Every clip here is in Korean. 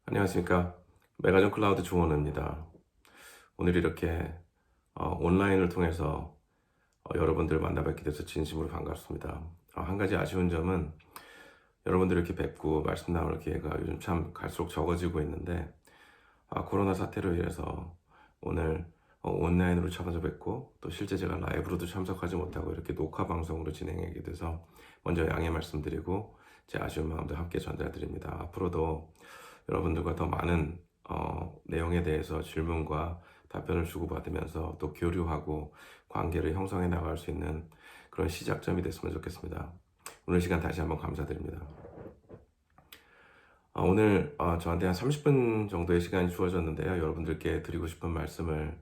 안녕하십니까. 메가전 클라우드 조원우입니다. 오늘 이렇게 온라인을 통해서 여러분들 만나 뵙게 돼서 진심으로 반갑습니다. 한 가지 아쉬운 점은 여러분들 이렇게 뵙고 말씀 나눌 기회가 요즘 참 갈수록 적어지고 있는데 코로나 사태로 인해서 오늘 온라인으로 찾아뵙고 또 실제 제가 라이브로도 참석하지 못하고 이렇게 녹화 방송으로 진행하게 돼서 먼저 양해 말씀드리고 제 아쉬운 마음도 함께 전달드립니다. 앞으로도 여러분들과 더 많은 내용에 대해서 질문과 답변을 주고받으면서 또 교류하고 관계를 형성해 나갈 수 있는 그런 시작점이 됐으면 좋겠습니다. 오늘 시간 다시 한번 감사드립니다. 오늘 저한테 한 30분 정도의 시간이 주어졌는데요. 여러분들께 드리고 싶은 말씀을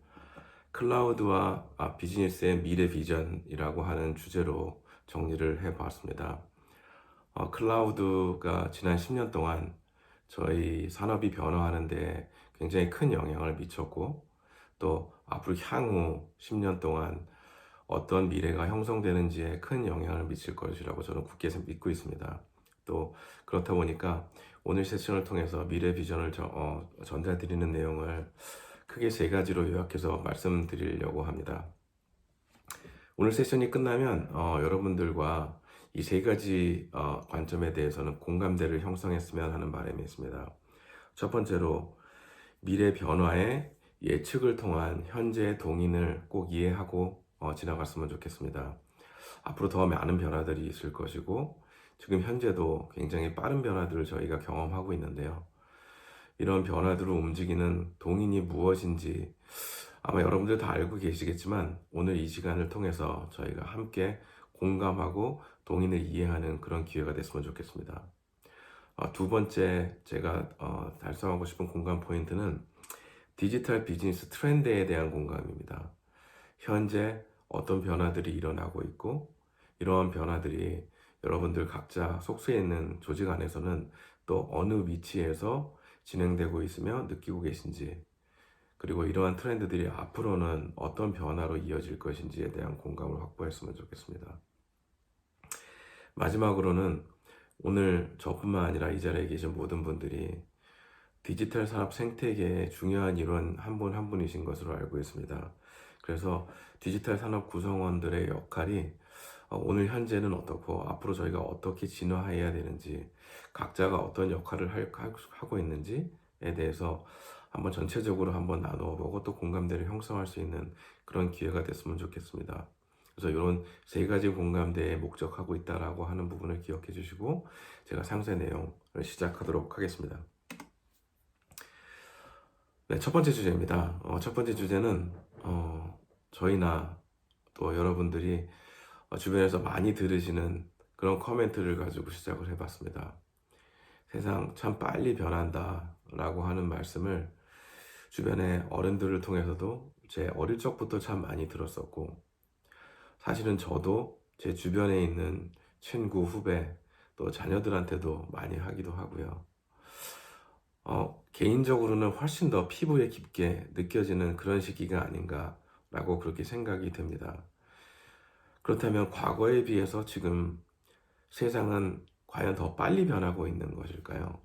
클라우드와 비즈니스의 미래 비전이라고 하는 주제로 정리를 해보았습니다. 클라우드가 지난 10년 동안 저희 산업이 변화하는데 굉장히 큰 영향을 미쳤고 또 앞으로 향후 10년 동안 어떤 미래가 형성되는지에 큰 영향을 미칠 것이라고 저는 굳게 믿고 있습니다. 또 그렇다 보니까 오늘 세션을 통해서 미래 비전을 전달드리는 내용을 크게 세 가지로 요약해서 말씀드리려고 합니다. 오늘 세션이 끝나면 여러분들과 이 세 가지 관점에 대해서는 공감대를 형성했으면 하는 바람이 있습니다. 첫 번째로 미래 변화의 예측을 통한 현재의 동인을 꼭 이해하고 지나갔으면 좋겠습니다. 앞으로 더 많은 변화들이 있을 것이고 지금 현재도 굉장히 빠른 변화들을 저희가 경험하고 있는데요. 이런 변화들을 움직이는 동인이 무엇인지 아마 여러분들 다 알고 계시겠지만 오늘 이 시간을 통해서 저희가 함께 공감하고 동인을 이해하는 그런 기회가 됐으면 좋겠습니다. 두 번째 제가 달성하고 싶은 공감 포인트는 디지털 비즈니스 트렌드에 대한 공감입니다. 현재 어떤 변화들이 일어나고 있고 이러한 변화들이 여러분들 각자 속수에 있는 조직 안에서는 또 어느 위치에서 진행되고 있으며 느끼고 계신지 그리고 이러한 트렌드들이 앞으로는 어떤 변화로 이어질 것인지에 대한 공감을 확보했으면 좋겠습니다. 마지막으로는 오늘 저뿐만 아니라 이 자리에 계신 모든 분들이 디지털 산업 생태계의 중요한 일원 한 분 한 분이신 것으로 알고 있습니다. 그래서 디지털 산업 구성원들의 역할이 오늘 현재는 어떻고 앞으로 저희가 어떻게 진화해야 되는지 각자가 어떤 역할을 하고 있는지에 대해서 한번 전체적으로 한번 나누어 보고 또 공감대를 형성할 수 있는 그런 기회가 됐으면 좋겠습니다. 그래서 이런 세 가지 공감대에 목적하고 있다라고 하는 부분을 기억해 주시고 제가 상세 내용을 시작하도록 하겠습니다. 네, 첫 번째 주제입니다. 첫 번째 주제는 저희나 또 여러분들이 주변에서 많이 들으시는 그런 코멘트를 가지고 시작을 해봤습니다. 세상 참 빨리 변한다 라고 하는 말씀을 주변의 어른들을 통해서도 제 어릴 적부터 참 많이 들었었고 사실은 저도 제 주변에 있는 친구, 후배 또 자녀들한테도 많이 하기도 하고요. 개인적으로는 훨씬 더 피부에 깊게 느껴지는 그런 시기가 아닌가라고 그렇게 생각이 됩니다. 그렇다면 과거에 비해서 지금 세상은 과연 더 빨리 변하고 있는 것일까요?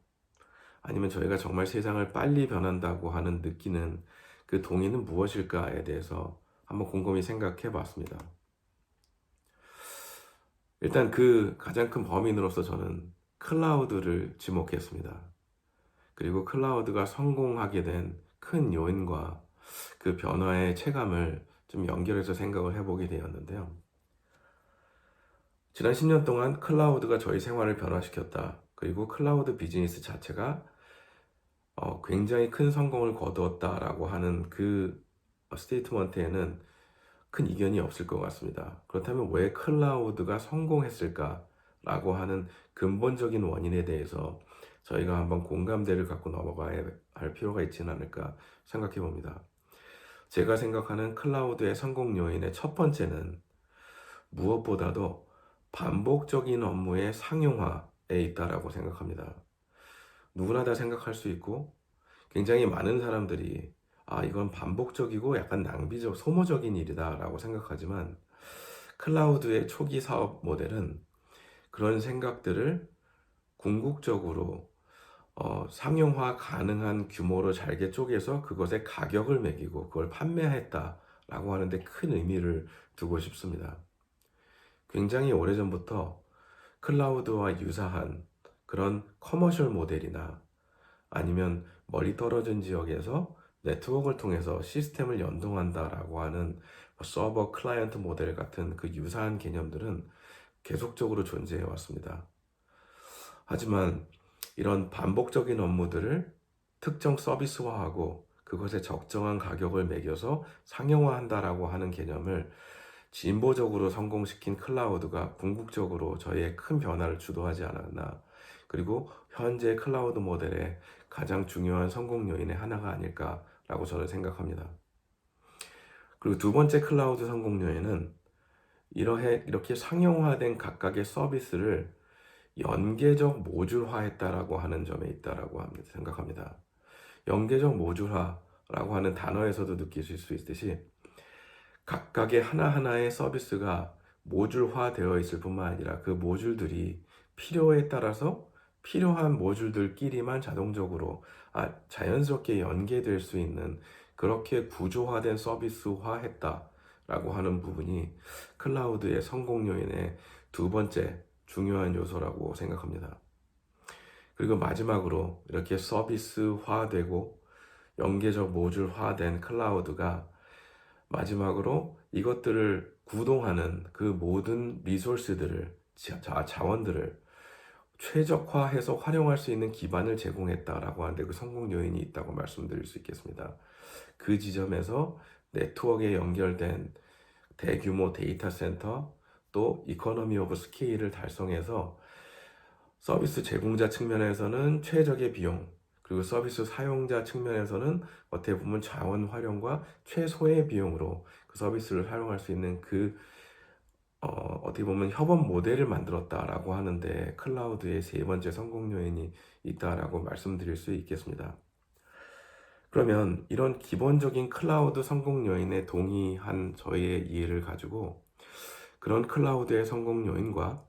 아니면 저희가 정말 세상을 빨리 변한다고 하는 느끼는 그 동의는 무엇일까에 대해서 한번 곰곰이 생각해 봤습니다. 일단 그 가장 큰 범인으로서 저는 클라우드를 지목했습니다. 그리고 클라우드가 성공하게 된 큰 요인과 그 변화의 체감을 좀 연결해서 생각을 해보게 되었는데요. 지난 10년 동안 클라우드가 저희 생활을 변화시켰다. 그리고 클라우드 비즈니스 자체가 굉장히 큰 성공을 거두었다라고 하는 그 스테이트먼트에는 큰 이견이 없을 것 같습니다. 그렇다면 왜 클라우드가 성공했을까라고 하는 근본적인 원인에 대해서 저희가 한번 공감대를 갖고 넘어가야 할 필요가 있지는 않을까 생각해 봅니다. 제가 생각하는 클라우드의 성공 요인의 첫 번째는 무엇보다도 반복적인 업무의 상용화에 있다라고 생각합니다. 누구나 다 생각할 수 있고 굉장히 많은 사람들이 이건 반복적이고 약간 낭비적, 소모적인 일이다라고 생각하지만 클라우드의 초기 사업 모델은 그런 생각들을 궁극적으로 상용화 가능한 규모로 잘게 쪼개서 그것의 가격을 매기고 그걸 판매했다라고 하는데 큰 의미를 두고 싶습니다. 굉장히 오래전부터 클라우드와 유사한 그런 커머셜 모델이나 아니면 멀리 떨어진 지역에서 네트워크를 통해서 시스템을 연동한다라고 하는 서버 클라이언트 모델 같은 그 유사한 개념들은 계속적으로 존재해 왔습니다. 하지만 이런 반복적인 업무들을 특정 서비스화하고 그것에 적정한 가격을 매겨서 상용화한다라고 하는 개념을 진보적으로 성공시킨 클라우드가 궁극적으로 저희의 큰 변화를 주도하지 않았나. 그리고 현재 클라우드 모델의 가장 중요한 성공 요인의 하나가 아닐까라고 저는 생각합니다. 그리고 두 번째 클라우드 성공 요인은 이렇게 상용화된 각각의 서비스를 연계적 모듈화했다라고 하는 점에 있다라고 생각합니다. 연계적 모듈화라고 하는 단어에서도 느끼실 수 있듯이 각각의 하나하나의 서비스가 모듈화되어 있을 뿐만 아니라 그 모듈들이 필요에 따라서 필요한 모듈들끼리만 자동적으로 자연스럽게 연계될 수 있는 그렇게 구조화된 서비스화했다라고 하는 부분이 클라우드의 성공 요인의 두 번째 중요한 요소라고 생각합니다. 그리고 마지막으로 이렇게 서비스화되고 연계적 모듈화된 클라우드가 마지막으로 이것들을 구동하는 그 모든 리소스들을, 자원들을 최적화해서 활용할 수 있는 기반을 제공했다라고 하는데 그 성공 요인이 있다고 말씀드릴 수 있겠습니다. 그 지점에서 네트워크에 연결된 대규모 데이터 센터 또 이코노미 오브 스케일을 달성해서 서비스 제공자 측면에서는 최적의 비용, 그리고 서비스 사용자 측면에서는 어떻게 보면 자원 활용과 최소의 비용으로 그 서비스를 사용할 수 있는 어떻게 보면 협업 모델을 만들었다라고 하는데 클라우드의 세 번째 성공 요인이 있다라고 말씀드릴 수 있겠습니다. 그러면 이런 기본적인 클라우드 성공 요인에 동의한 저희의 이해를 가지고 그런 클라우드의 성공 요인과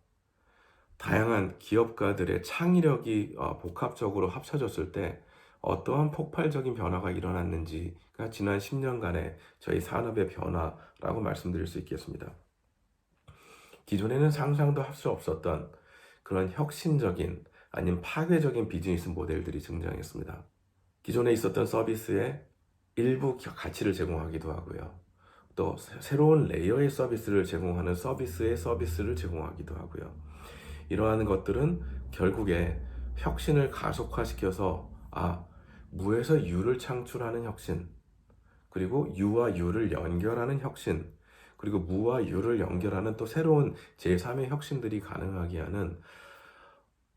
다양한 기업가들의 창의력이 복합적으로 합쳐졌을 때 어떠한 폭발적인 변화가 일어났는지가 지난 10년간의 저희 산업의 변화라고 말씀드릴 수 있겠습니다. 기존에는 상상도 할 수 없었던 그런 혁신적인 아니면 파괴적인 비즈니스 모델들이 등장했습니다. 기존에 있었던 서비스의 일부 가치를 제공하기도 하고요. 또 새로운 레이어의 서비스를 제공하는 서비스의 서비스를 제공하기도 하고요. 이러한 것들은 결국에 혁신을 가속화시켜서 무에서 유를 창출하는 혁신, 그리고 유와 유를 연결하는 혁신, 그리고 무와 유를 연결하는 또 새로운 제3의 혁신들이 가능하게 하는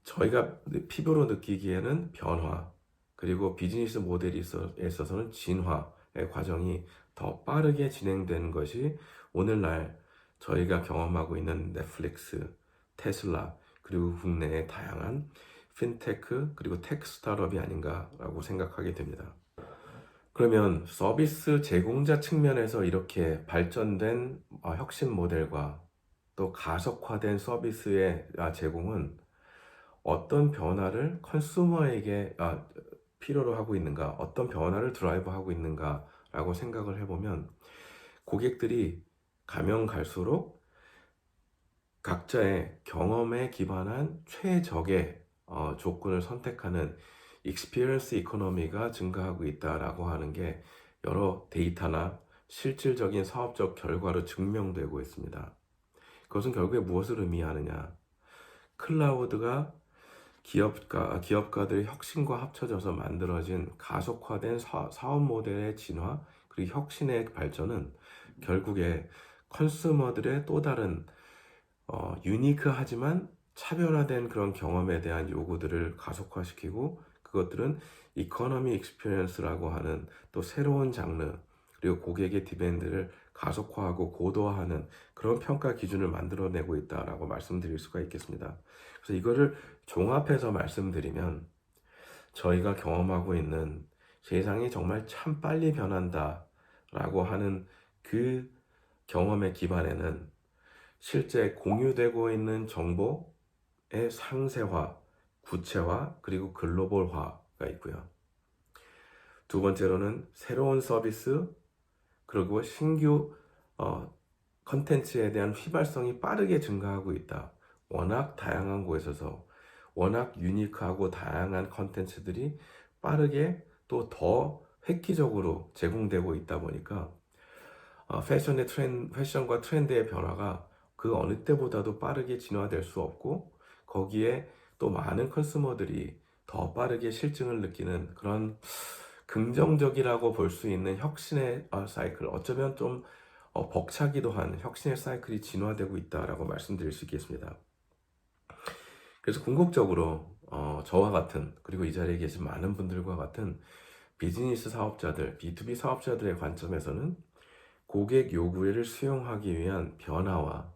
저희가 피부로 느끼기에는 변화, 그리고 비즈니스 모델에 있어서는 진화의 과정이 더 빠르게 진행된 것이 오늘날 저희가 경험하고 있는 넷플릭스, 테슬라, 그리고 국내의 다양한 핀테크 그리고 테크 스타트업이 아닌가라고 생각하게 됩니다. 그러면 서비스 제공자 측면에서 이렇게 발전된 혁신 모델과 또 가속화된 서비스의 제공은 어떤 변화를 컨슈머에게 필요로 하고 있는가, 어떤 변화를 드라이브하고 있는가라고 생각을 해보면 고객들이 가면 갈수록 각자의 경험에 기반한 최적의 조건을 선택하는 익스피리언스 이코노미가 증가하고 있다라고 하는 게 여러 데이터나 실질적인 사업적 결과로 증명되고 있습니다. 그것은 결국에 무엇을 의미하느냐? 클라우드가 기업가들의 혁신과 합쳐져서 만들어진 가속화된 사업 모델의 진화 그리고 혁신의 발전은 결국에 컨슈머들의 또 다른 유니크하지만 차별화된 그런 경험에 대한 요구들을 가속화시키고 그것들은 이코노미 익스피리언스라고 하는 또 새로운 장르 그리고 고객의 디맨드를 가속화하고 고도화하는 그런 평가 기준을 만들어내고 있다라고 말씀드릴 수가 있겠습니다. 그래서 이거를 종합해서 말씀드리면 저희가 경험하고 있는 세상이 정말 참 빨리 변한다 라고 하는 그 경험의 기반에는 실제 공유되고 있는 정보의 상세화, 구체화 그리고 글로벌화가 있고요. 두 번째로는 새로운 서비스 그리고 신규 컨텐츠에 대한 휘발성이 빠르게 증가하고 있다. 워낙 다양한 곳에서 워낙 유니크하고 다양한 컨텐츠들이 빠르게 또 더 획기적으로 제공되고 있다 보니까 패션과 트렌드의 변화가 그 어느 때보다도 빠르게 진화될 수 없고 거기에 또 많은 컨슈머들이 더 빠르게 실증을 느끼는 그런 긍정적이라고 볼 수 있는 혁신의 사이클, 어쩌면 좀 벅차기도 한 혁신의 사이클이 진화되고 있다라고 말씀드릴 수 있겠습니다. 그래서 궁극적으로 저와 같은 그리고 이 자리에 계신 많은 분들과 같은 비즈니스 사업자들, B2B 사업자들의 관점에서는 고객 요구를 수용하기 위한 변화와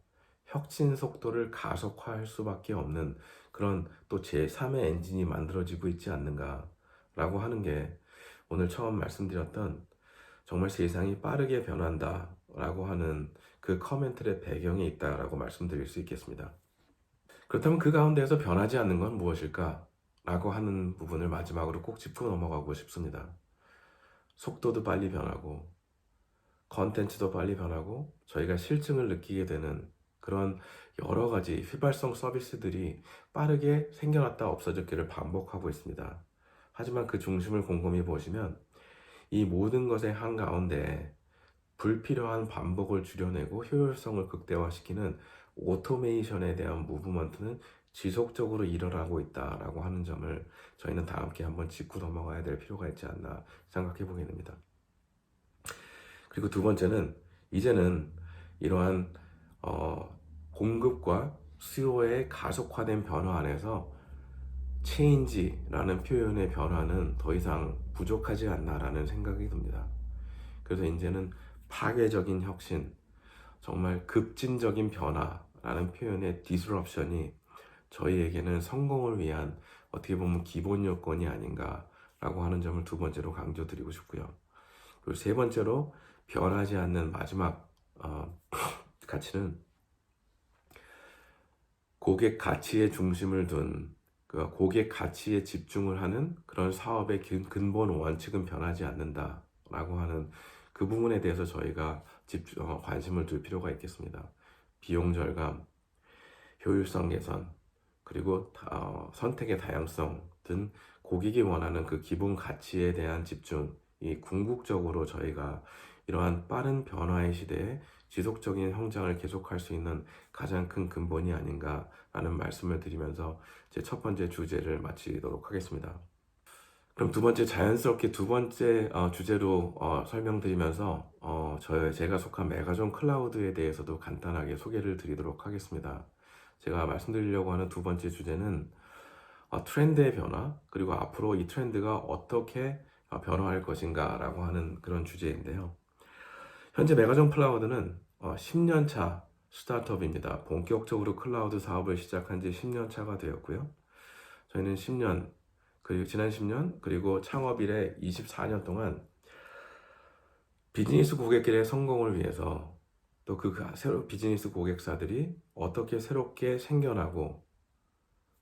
혁신 속도를 가속화할 수밖에 없는 그런 또 제3의 엔진이 만들어지고 있지 않는가라고 하는 게 오늘 처음 말씀드렸던 정말 세상이 빠르게 변한다라고 하는 그 커멘트의 배경에 있다라고 말씀드릴 수 있겠습니다. 그렇다면 그 가운데에서 변하지 않는 건 무엇일까? 라고 하는 부분을 마지막으로 꼭 짚고 넘어가고 싶습니다. 속도도 빨리 변하고 컨텐츠도 빨리 변하고 저희가 실증을 느끼게 되는 그런 여러 가지 휘발성 서비스들이 빠르게 생겨났다 없어졌기를 반복하고 있습니다. 하지만 그 중심을 곰곰이 보시면 이 모든 것의 한가운데 불필요한 반복을 줄여내고 효율성을 극대화시키는 오토메이션에 대한 무브먼트는 지속적으로 일어나고 있다라고 하는 점을 저희는 다 함께 한번 짚고 넘어가야 될 필요가 있지 않나 생각해 보게 됩니다. 그리고 두 번째는 이제는 이러한 공급과 수요의 가속화된 변화 안에서 체인지라는 표현의 변화는 더 이상 부족하지 않나라는 생각이 듭니다. 그래서 이제는 파괴적인 혁신, 정말 급진적인 변화라는 표현의 디스럽션이 저희에게는 성공을 위한 어떻게 보면 기본 요건이 아닌가라고 하는 점을 두 번째로 강조드리고 싶고요. 그리고 세 번째로 변하지 않는 마지막 가치는 고객 가치에 중심을 둔 고객 가치에 집중을 하는 그런 사업의 근본 원칙은 변하지 않는다라고 하는 그 부분에 대해서 저희가 관심을 둘 필요가 있겠습니다. 비용 절감, 효율성 개선, 그리고 선택의 다양성 등 고객이 원하는 그 기본 가치에 대한 집중이 궁극적으로 저희가 이러한 빠른 변화의 시대에 지속적인 성장을 계속할 수 있는 가장 큰 근본이 아닌가라는 말씀을 드리면서 제 첫 번째 주제를 마치도록 하겠습니다. 그럼 자연스럽게 두 번째 주제로 설명드리면서 제가 속한 메가존 클라우드에 대해서도 간단하게 소개를 드리도록 하겠습니다. 제가 말씀드리려고 하는 두 번째 주제는 트렌드의 변화, 그리고 앞으로 이 트렌드가 어떻게 변화할 것인가 라고 하는 그런 주제인데요. 현재 메가존 클라우드는 10년 차 스타트업입니다. 본격적으로 클라우드 사업을 시작한 지 10년 차가 되었고요. 저희는 지난 10년, 그리고 창업 이래 24년 동안 비즈니스 고객들의 성공을 위해서 또 비즈니스 고객사들이 어떻게 새롭게 생겨나고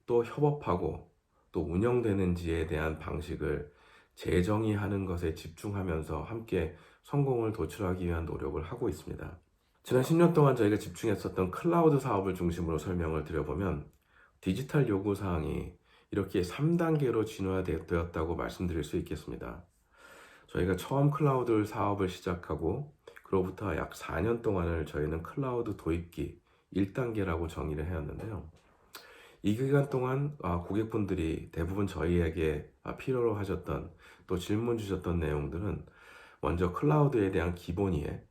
또 협업하고 또 운영되는지에 대한 방식을 재정의하는 것에 집중하면서 함께 성공을 도출하기 위한 노력을 하고 있습니다. 지난 10년 동안 저희가 집중했었던 클라우드 사업을 중심으로 설명을 드려보면 디지털 요구사항이 이렇게 3단계로 진화되었다고 말씀드릴 수 있겠습니다. 저희가 처음 클라우드 사업을 시작하고 그로부터 약 4년 동안을 저희는 클라우드 도입기 1단계라고 정의를 해왔는데요. 이 기간 동안 고객분들이 대부분 저희에게 필요로 하셨던 또 질문 주셨던 내용들은 먼저 클라우드에 대한 기본 이해,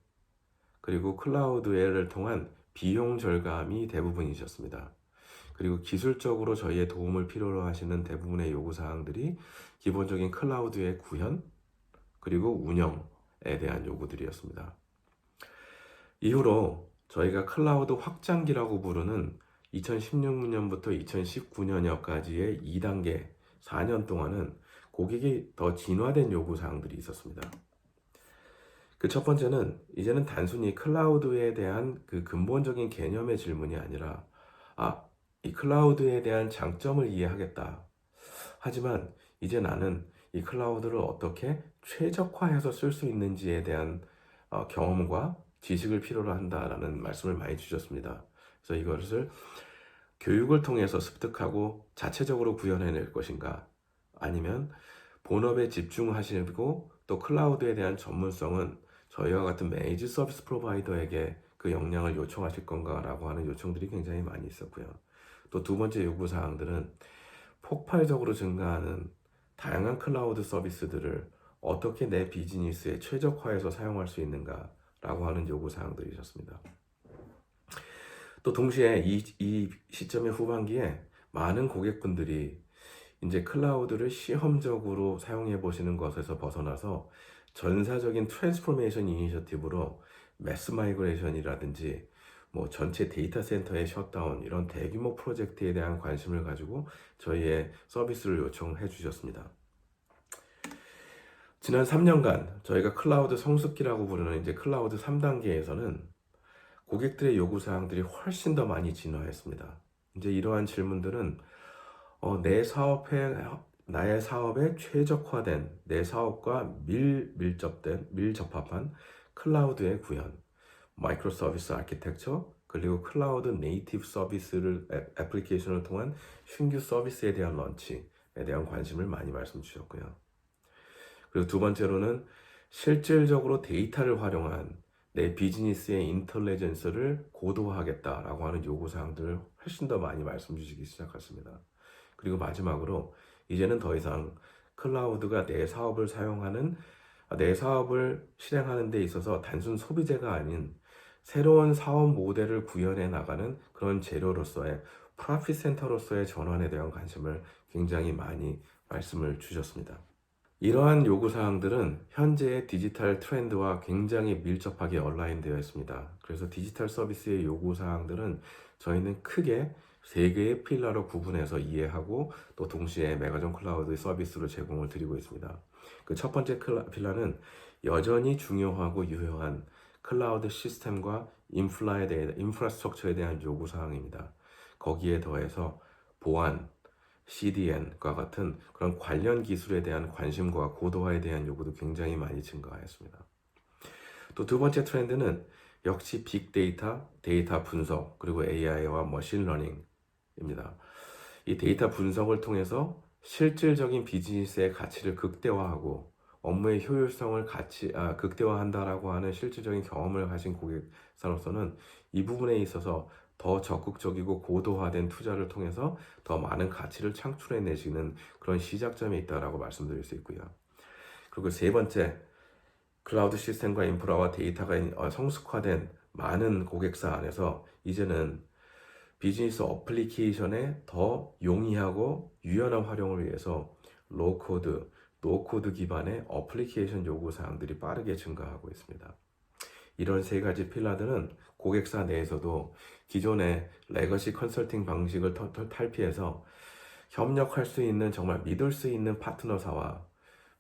그리고 클라우드를 통한 비용 절감이 대부분이셨습니다. 그리고 기술적으로 저희의 도움을 필요로 하시는 대부분의 요구사항들이 기본적인 클라우드의 구현, 그리고 운영에 대한 요구들이었습니다. 이후로 저희가 클라우드 확장기라고 부르는 2016년부터 2019년여까지의 2단계 4년 동안은 고객이 더 진화된 요구사항들이 있었습니다. 그 첫 번째는 이제는 단순히 클라우드에 대한 그 근본적인 개념의 질문이 아니라 이 클라우드에 대한 장점을 이해하겠다. 하지만 이제 나는 이 클라우드를 어떻게 최적화해서 쓸 수 있는지에 대한 경험과 지식을 필요로 한다라는 말씀을 많이 주셨습니다. 그래서 이것을 교육을 통해서 습득하고 자체적으로 구현해낼 것인가, 아니면 본업에 집중하시고 또 클라우드에 대한 전문성은 저희와 같은 메이저 서비스 프로바이더에게 그 역량을 요청하실 건가라고 하는 요청들이 굉장히 많이 있었고요. 또 두 번째 요구 사항들은 폭발적으로 증가하는 다양한 클라우드 서비스들을 어떻게 내 비즈니스에 최적화해서 사용할 수 있는가라고 하는 요구 사항들이셨습니다. 또 동시에 이 시점의 후반기에 많은 고객분들이 이제 클라우드를 시험적으로 사용해 보시는 것에서 벗어나서 전사적인 트랜스포메이션 이니셔티브로 매스 마이그레이션이라든지 뭐 전체 데이터 센터의 셧다운, 이런 대규모 프로젝트에 대한 관심을 가지고 저희의 서비스를 요청해 주셨습니다. 지난 3년간 저희가 클라우드 성숙기라고 부르는 이제 클라우드 3단계에서는 고객들의 요구 사항들이 훨씬 더 많이 진화했습니다. 이제 이러한 질문들은 나의 사업에 최적화된, 내 사업과 밀접한 클라우드의 구현, 마이크로 서비스 아키텍처, 그리고 클라우드 네이티브 서비스를 애플리케이션을 통한 신규 서비스에 대한 런치에 대한 관심을 많이 말씀 주셨고요. 그리고 두 번째로는 실질적으로 데이터를 활용한 내 비즈니스의 인텔리전스를 고도화하겠다라고 하는 요구사항들을 훨씬 더 많이 말씀 주시기 시작했습니다. 그리고 마지막으로 이제는 더 이상 클라우드가 내 사업을 실행하는 데 있어서 단순 소비재가 아닌 새로운 사업 모델을 구현해 나가는 그런 재료로서의 프로핏 센터로서의 전환에 대한 관심을 굉장히 많이 말씀을 주셨습니다. 이러한 요구사항들은 현재의 디지털 트렌드와 굉장히 밀접하게 얼라인되어 있습니다. 그래서 디지털 서비스의 요구사항들은 저희는 크게 세 개의 필러로 구분해서 이해하고 또 동시에 메가존 클라우드 서비스로 제공을 드리고 있습니다. 그 첫 번째 필러는 여전히 중요하고 유효한 클라우드 시스템과 인프라스트럭처에 대한 요구사항입니다. 거기에 더해서 보안, CDN과 같은 그런 관련 기술에 대한 관심과 고도화에 대한 요구도 굉장히 많이 증가하였습니다. 또 두 번째 트렌드는 역시 빅데이터, 데이터 분석, 그리고 AI와 머신러닝입니다. 이 데이터 분석을 통해서 실질적인 비즈니스의 가치를 극대화하고 업무의 효율성을 극대화한다라고 하는 실질적인 경험을 가진 고객사로서는 이 부분에 있어서 더 적극적이고 고도화된 투자를 통해서 더 많은 가치를 창출해내시는 그런 시작점이 있다라고 말씀드릴 수 있고요. 그리고 세 번째, 클라우드 시스템과 인프라와 데이터가 성숙화된 많은 고객사 안에서 이제는 비즈니스 어플리케이션의 더 용이하고 유연한 활용을 위해서 로우코드, 노코드 기반의 어플리케이션 요구사항들이 빠르게 증가하고 있습니다. 이런 세 가지 필러들은 고객사 내에서도 기존의 레거시 컨설팅 방식을 탈피해서 협력할 수 있는, 정말 믿을 수 있는 파트너사와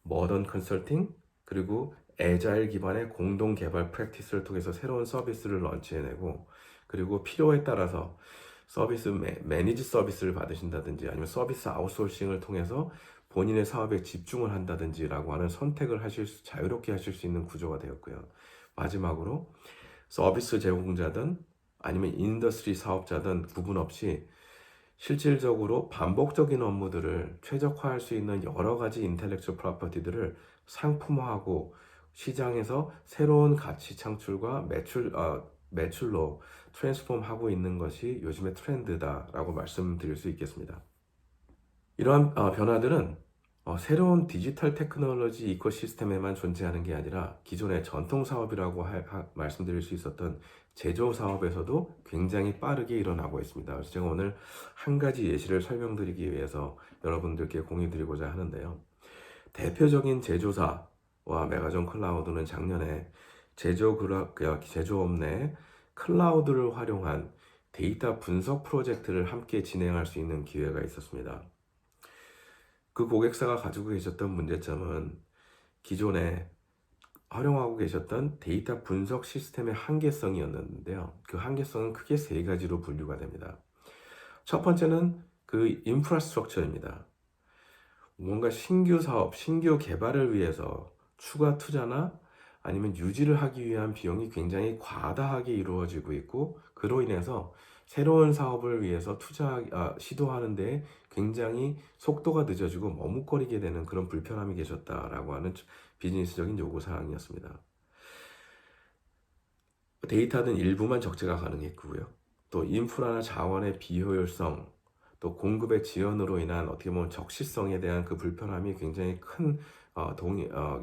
모던 컨설팅, 그리고 애자일 기반의 공동 개발 프랙티스를 통해서 새로운 서비스를 런치해내고, 그리고 필요에 따라서 매니지 서비스를 받으신다든지 아니면 서비스 아웃소싱을 통해서 본인의 사업에 집중을 한다든지라고 하는 선택을 자유롭게 하실 수 있는 구조가 되었고요. 마지막으로 서비스 제공자든 아니면 인더스트리 사업자든 구분 없이 실질적으로 반복적인 업무들을 최적화할 수 있는 여러 가지 인텔렉츄얼 프로퍼티들을 상품화하고 시장에서 새로운 가치 창출과 매출로 트랜스폼하고 있는 것이 요즘의 트렌드다라고 말씀드릴 수 있겠습니다. 이러한 변화들은 새로운 디지털 테크놀로지 이코시스템에만 존재하는 게 아니라 기존의 전통 사업이라고 말씀드릴 수 있었던 제조 사업에서도 굉장히 빠르게 일어나고 있습니다. 그래서 제가 오늘 한 가지 예시를 설명드리기 위해서 여러분들께 공유드리고자 하는데요. 대표적인 제조사와 메가존 클라우드는 작년에 제조업 내 클라우드를 활용한 데이터 분석 프로젝트를 함께 진행할 수 있는 기회가 있었습니다. 그 고객사가 가지고 계셨던 문제점은 기존에 활용하고 계셨던 데이터 분석 시스템의 한계성이었는데요. 그 한계성은 크게 세 가지로 분류가 됩니다. 첫 번째는 그 인프라스트럭처입니다. 뭔가 신규 사업, 신규 개발을 위해서 추가 투자나 아니면 유지를 하기 위한 비용이 굉장히 과다하게 이루어지고 있고, 그로 인해서 새로운 사업을 위해서 시도하는 데 굉장히 속도가 늦어지고 머뭇거리게 되는 그런 불편함이 계셨다라고 하는 비즈니스적인 요구사항이었습니다. 데이터는 일부만 적재가 가능했고요. 또 인프라나 자원의 비효율성, 또 공급의 지연으로 인한 어떻게 보면 적시성에 대한 그 불편함이 굉장히 큰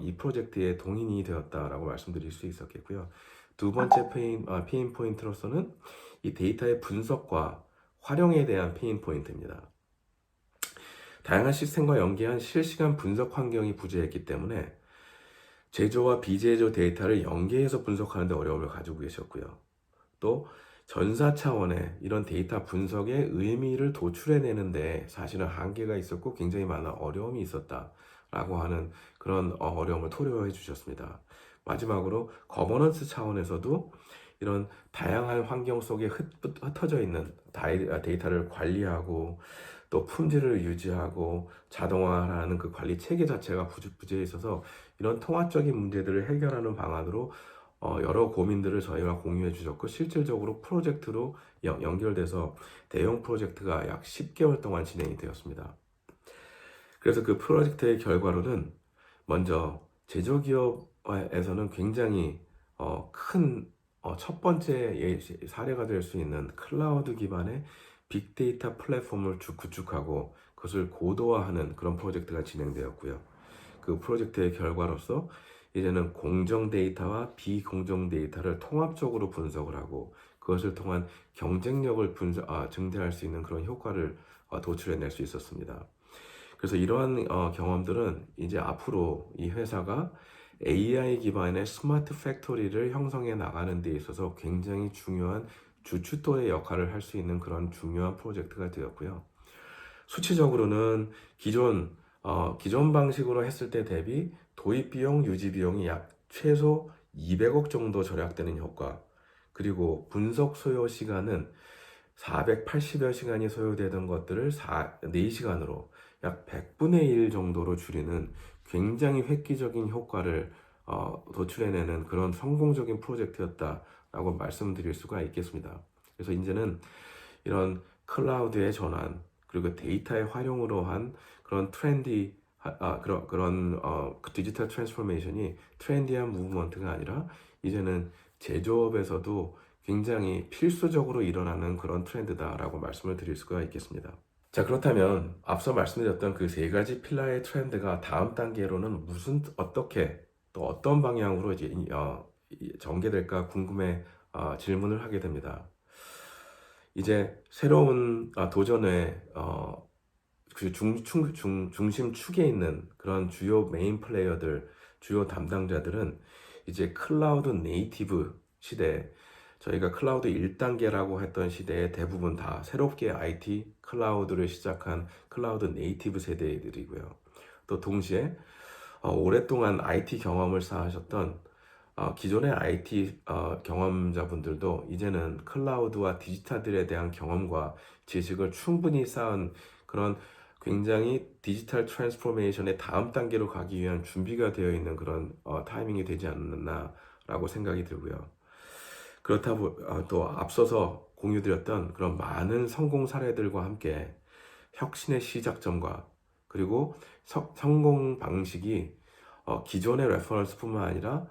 이 프로젝트의 동인이 되었다라고 말씀드릴 수 있었겠고요. 두 번째 페인 포인트로서는 이 데이터의 분석과 활용에 대한 페인 포인트입니다. 다양한 시스템과 연계한 실시간 분석 환경이 부재했기 때문에 제조와 비제조 데이터를 연계해서 분석하는 데 어려움을 가지고 계셨고요. 또 전사 차원의 이런 데이터 분석의 의미를 도출해내는데 사실은 한계가 있었고 굉장히 많은 어려움이 있었다라고 하는 그런 어려움을 토로해 주셨습니다. 마지막으로 거버넌스 차원에서도 이런 다양한 환경 속에 흩어져 있는 데이터를 관리하고 또 품질을 유지하고 자동화하는 그 관리 체계 자체가 부재해 있어서 이런 통합적인 문제들을 해결하는 방안으로 여러 고민들을 저희와 공유해 주셨고, 실질적으로 프로젝트로 연결돼서 대형 프로젝트가 약 10개월 동안 진행이 되었습니다. 그래서 그 프로젝트의 결과로는 먼저 제조기업에서는 굉장히 큰 첫 번째 사례가 될 수 있는 클라우드 기반의 빅데이터 플랫폼을 구축하고 그것을 고도화하는 그런 프로젝트가 진행되었고요. 그 프로젝트의 결과로서 이제는 공정 데이터와 비공정 데이터를 통합적으로 분석을 하고 그것을 통한 경쟁력을 증대할 수 있는 그런 효과를 도출해낼 수 있었습니다. 그래서 이러한 경험들은 이제 앞으로 이 회사가 AI 기반의 스마트 팩토리를 형성해 나가는 데 있어서 굉장히 중요한 주춧돌의 역할을 할 수 있는 그런 중요한 프로젝트가 되었고요. 수치적으로는 기존 방식으로 했을 때 대비 도입 비용, 유지 비용이 약 최소 200억 정도 절약되는 효과, 그리고 분석 소요 시간은 480여 시간이 소요되던 것들을 4시간으로 약 100분의 1 정도로 줄이는 굉장히 획기적인 효과를 도출해내는 그런 성공적인 프로젝트였다라고 말씀드릴 수가 있겠습니다. 그래서 이제는 이런 클라우드의 전환, 그리고 데이터의 활용으로 한 그런 디지털 트랜스포메이션이 트렌디한 무브먼트가 아니라 이제는 제조업에서도 굉장히 필수적으로 일어나는 그런 트렌드다라고 말씀을 드릴 수가 있겠습니다. 자, 그렇다면 앞서 말씀드렸던 그 세 가지 필라의 트렌드가 다음 단계로는 어떻게 또 어떤 방향으로 이제 전개될까 궁금해 질문을 하게 됩니다. 이제 새로운 도전의 그 중심축에 있는 그런 주요 메인 플레이어들, 주요 담당자들은 이제 클라우드 네이티브 시대, 저희가 클라우드 1단계라고 했던 시대에 대부분 다 새롭게 IT 클라우드를 시작한 클라우드 네이티브 세대들이고요. 또 동시에 오랫동안 IT 경험을 쌓으셨던 기존의 IT 경험자분들도 이제는 클라우드와 디지털들에 대한 경험과 지식을 충분히 쌓은 그런 굉장히 디지털 트랜스포메이션의 다음 단계로 가기 위한 준비가 되어 있는 그런 타이밍이 되지 않았나라고 생각이 들고요. 또 앞서서 공유드렸던 그런 많은 성공 사례들과 함께 혁신의 시작점과 그리고 성공 방식이 기존의 레퍼런스뿐만 아니라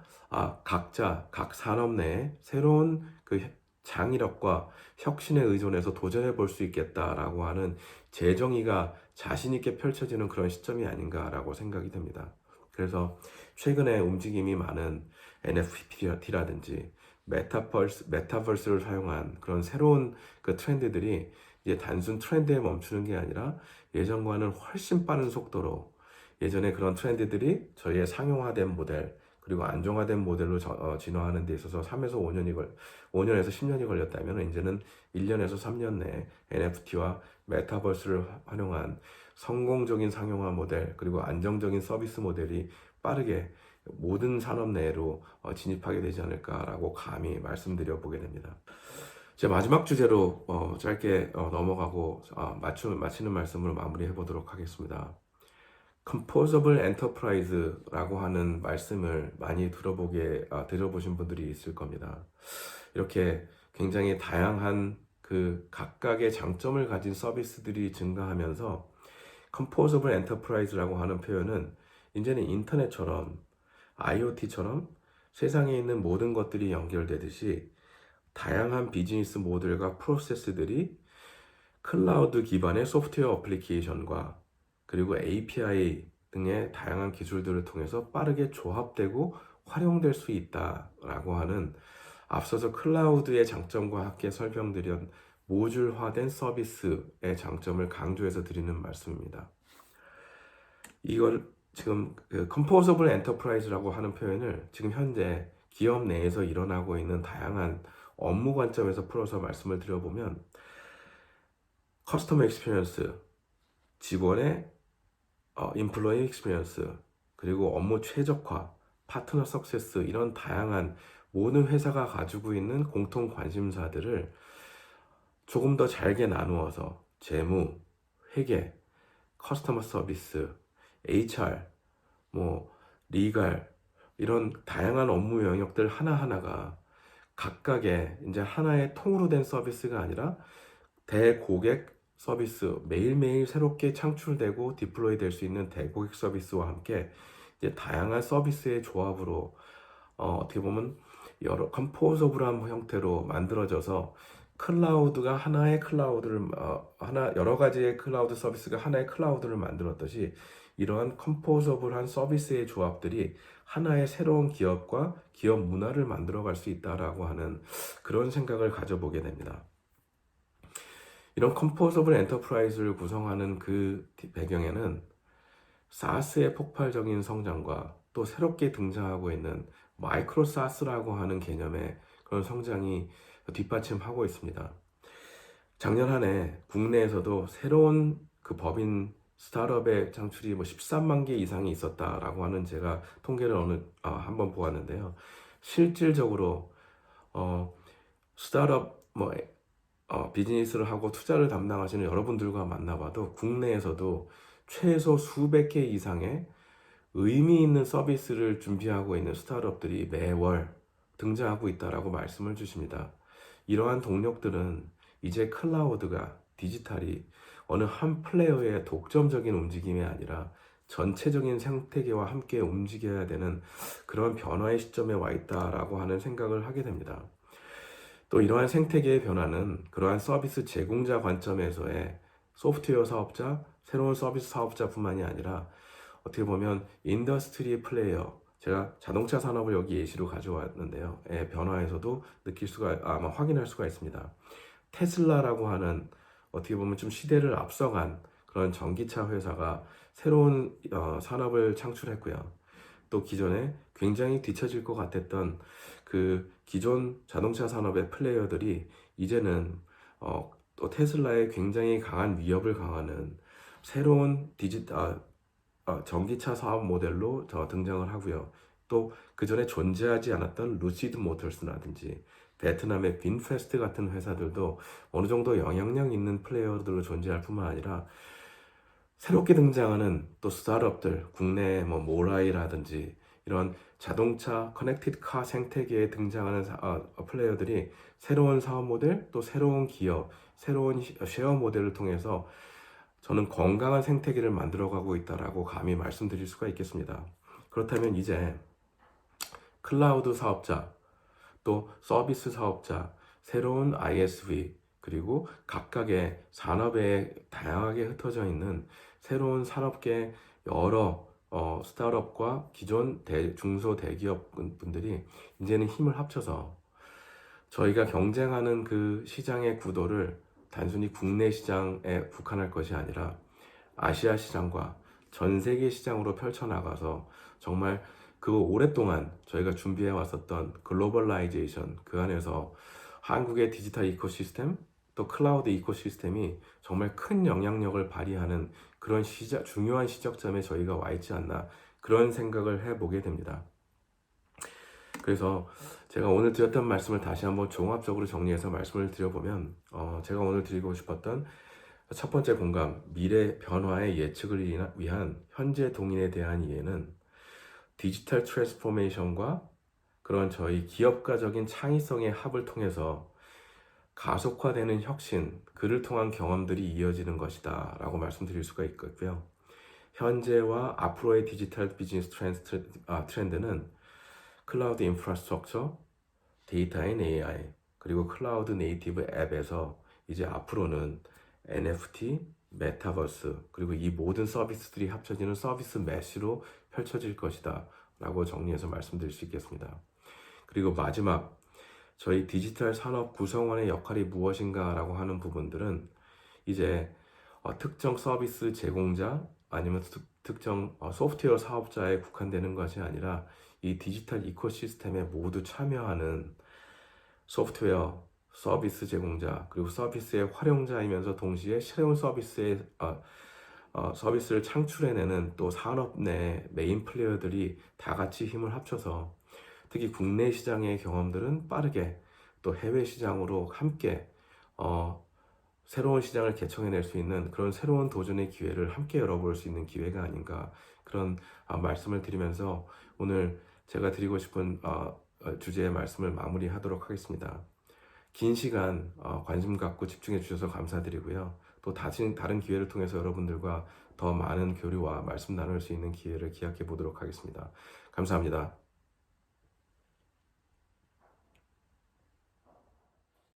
각 산업 내에 새로운 그 장의력과 혁신에 의존해서 도전해 볼 수 있겠다라고 하는 재정의가 자신 있게 펼쳐지는 그런 시점이 아닌가라고 생각이 됩니다. 그래서 최근에 움직임이 많은 NFT라든지 메타버스를 사용한 그런 새로운 그 트렌드들이 이제 단순 트렌드에 멈추는 게 아니라 예전과는 훨씬 빠른 속도로 예전에 그런 트렌드들이 저희의 상용화된 모델 그리고 안정화된 모델로 진화하는 데 있어서 5년에서 10년이 걸렸다면 이제는 1년에서 3년 내에 NFT와 메타버스를 활용한 성공적인 상용화 모델 그리고 안정적인 서비스 모델이 빠르게 모든 산업 내로 진입하게 되지 않을까라고 감히 말씀드려 보게 됩니다. 제 마지막 주제로 짧게 넘어가고 마치는 말씀을 마무리해 보도록 하겠습니다. Composable Enterprise라고 하는 말씀을 많이 들어보신 분들이 있을 겁니다. 이렇게 굉장히 다양한 그 각각의 장점을 가진 서비스들이 증가하면서 Composable Enterprise라고 하는 표현은 이제는 인터넷처럼 IoT처럼 세상에 있는 모든 것들이 연결되듯이 다양한 비즈니스 모델과 프로세스들이 클라우드 기반의 소프트웨어 어플리케이션과 그리고 API 등의 다양한 기술들을 통해서 빠르게 조합되고 활용될 수 있다라고 하는 앞서서 클라우드의 장점과 함께 설명드린 모듈화된 서비스의 장점을 강조해서 드리는 말씀입니다. 이걸 지금 Composable Enterprise라고 하는 표현을 지금 현재 기업 내에서 일어나고 있는 다양한 업무 관점에서 풀어서 말씀을 드려보면 커스터머 익스피리언스, 직원의 인플로이 익스피리언스, 그리고 업무 최적화, 파트너 석세스 이런 다양한 모든 회사가 가지고 있는 공통 관심사들을 조금 더 잘게 나누어서 재무, 회계, 커스터머 서비스, HR, 리갈 이런 다양한 업무 영역들 하나하나가 각각의 이제 하나의 통으로 된 서비스가 아니라 대고객 서비스, 매일매일 새롭게 창출되고 디플로이 될 수 있는 대고객 서비스와 함께 이제 다양한 서비스의 조합으로 어떻게 보면 여러 컴포저블한 형태로 만들어져서 클라우드가 하나의 클라우드를 여러 가지의 클라우드 서비스가 하나의 클라우드를 만들었듯이 이러한 컴포저블한 서비스의 조합들이 하나의 새로운 기업과 기업 문화를 만들어갈 수 있다라고 하는 그런 생각을 가져보게 됩니다. 이런 컴포저블 엔터프라이즈를 구성하는 그 배경에는 사스의 폭발적인 성장과 또 새롭게 등장하고 있는 마이크로 사스라고 하는 개념의 그런 성장이 뒷받침하고 있습니다. 작년 한 해 국내에서도 새로운 그 법인 스타트업의 창출이 13만 개 이상이 있었다라고 하는 제가 통계를 한번 보았는데요. 실질적으로 스타트업 비즈니스를 하고 투자를 담당하시는 여러분들과 만나봐도 국내에서도 최소 수백 개 이상의 의미 있는 서비스를 준비하고 있는 스타트업들이 매월 등장하고 있다라고 말씀을 주십니다. 이러한 동력들은 이제 클라우드가 디지털이 어느 한 플레이어의 독점적인 움직임이 아니라 전체적인 생태계와 함께 움직여야 되는 그런 변화의 시점에 와 있다라고 하는 생각을 하게 됩니다. 또 이러한 생태계의 변화는 그러한 서비스 제공자 관점에서의 소프트웨어 사업자, 새로운 서비스 사업자뿐만이 아니라 어떻게 보면 인더스트리 플레이어, 제가 자동차 산업을 여기 예시로 가져왔는데요. 변화에서도 아마 확인할 수가 있습니다. 테슬라라고 하는 어떻게 보면 좀 시대를 앞서간 그런 전기차 회사가 새로운 산업을 창출했고요. 또 기존에 굉장히 뒤처질 것 같았던 그 기존 자동차 산업의 플레이어들이 이제는 또 테슬라의 굉장히 강한 위협을 강화하는 새로운 전기차 사업 모델로 등장을 하고요. 또 그전에 존재하지 않았던 루시드 모터스라든지 베트남의 빈페스트 같은 회사들도 어느 정도 영향력 있는 플레이어들로 존재할 뿐만 아니라 새롭게 등장하는 또 스타트업들, 국내 모라이라든지 이런 자동차 커넥티드 카 생태계에 등장하는 플레이어들이 새로운 사업 모델, 또 새로운 기업, 새로운 쉐어 모델을 통해서 저는 건강한 생태계를 만들어가고 있다라고 감히 말씀드릴 수가 있겠습니다. 그렇다면 이제 클라우드 사업자, 또 서비스 사업자, 새로운 ISV, 그리고 각각의 산업에 다양하게 흩어져 있는 새로운 산업계 여러 스타트업과 기존 중소 대기업 분들이 이제는 힘을 합쳐서 저희가 경쟁하는 그 시장의 구도를 단순히 국내 시장에 국한할 것이 아니라 아시아 시장과 전 세계 시장으로 펼쳐나가서 정말 그 오랫동안 저희가 준비해 왔었던 글로벌라이제이션, 그 안에서 한국의 디지털 이코시스템, 또 클라우드 이코시스템이 정말 큰 영향력을 발휘하는 그런 중요한 시작점에 저희가 와 있지 않나, 그런 생각을 해보게 됩니다. 그래서 제가 오늘 드렸던 말씀을 다시 한번 종합적으로 정리해서 말씀을 드려보면 제가 오늘 드리고 싶었던 첫 번째 공감, 미래 변화의 예측을 위한 현재 동인에 대한 이해는 디지털 트랜스포메이션과 그런 저희 기업가적인 창의성의 합을 통해서 가속화되는 혁신, 그를 통한 경험들이 이어지는 것이다 라고 말씀드릴 수가 있겠고요. 현재와 앞으로의 디지털 비즈니스 트렌드는 클라우드 인프라스트럭처, 데이터 앤 AI, 그리고 클라우드 네이티브 앱에서 이제 앞으로는 NFT, 메타버스, 그리고 이 모든 서비스들이 합쳐지는 서비스 메쉬로 펼쳐질 것이다 라고 정리해서 말씀드릴 수 있겠습니다. 그리고 마지막, 저희 디지털 산업 구성원의 역할이 무엇인가 라고 하는 부분들은 이제 특정 서비스 제공자 아니면 특정 소프트웨어 사업자에 국한되는 것이 아니라 이 디지털 이코시스템에 모두 참여하는 소프트웨어 서비스 제공자 그리고 서비스의 활용자이면서 동시에 새로운 서비스를 창출해내는 또 산업 내 메인 플레이어들이 다 같이 힘을 합쳐서 특히 국내 시장의 경험들은 빠르게 또 해외 시장으로 함께 어, 새로운 시장을 개척해낼 수 있는 그런 새로운 도전의 기회를 함께 열어볼 수 있는 기회가 아닌가 그런 말씀을 드리면서 오늘 제가 드리고 싶은 주제의 말씀을 마무리하도록 하겠습니다. 긴 시간 관심 갖고 집중해 주셔서 감사드리고요. 또 다른 기회를 통해서 여러분들과 더 많은 교류와 말씀 나눌 수 있는 기회를 기약해 보도록 하겠습니다. 감사합니다.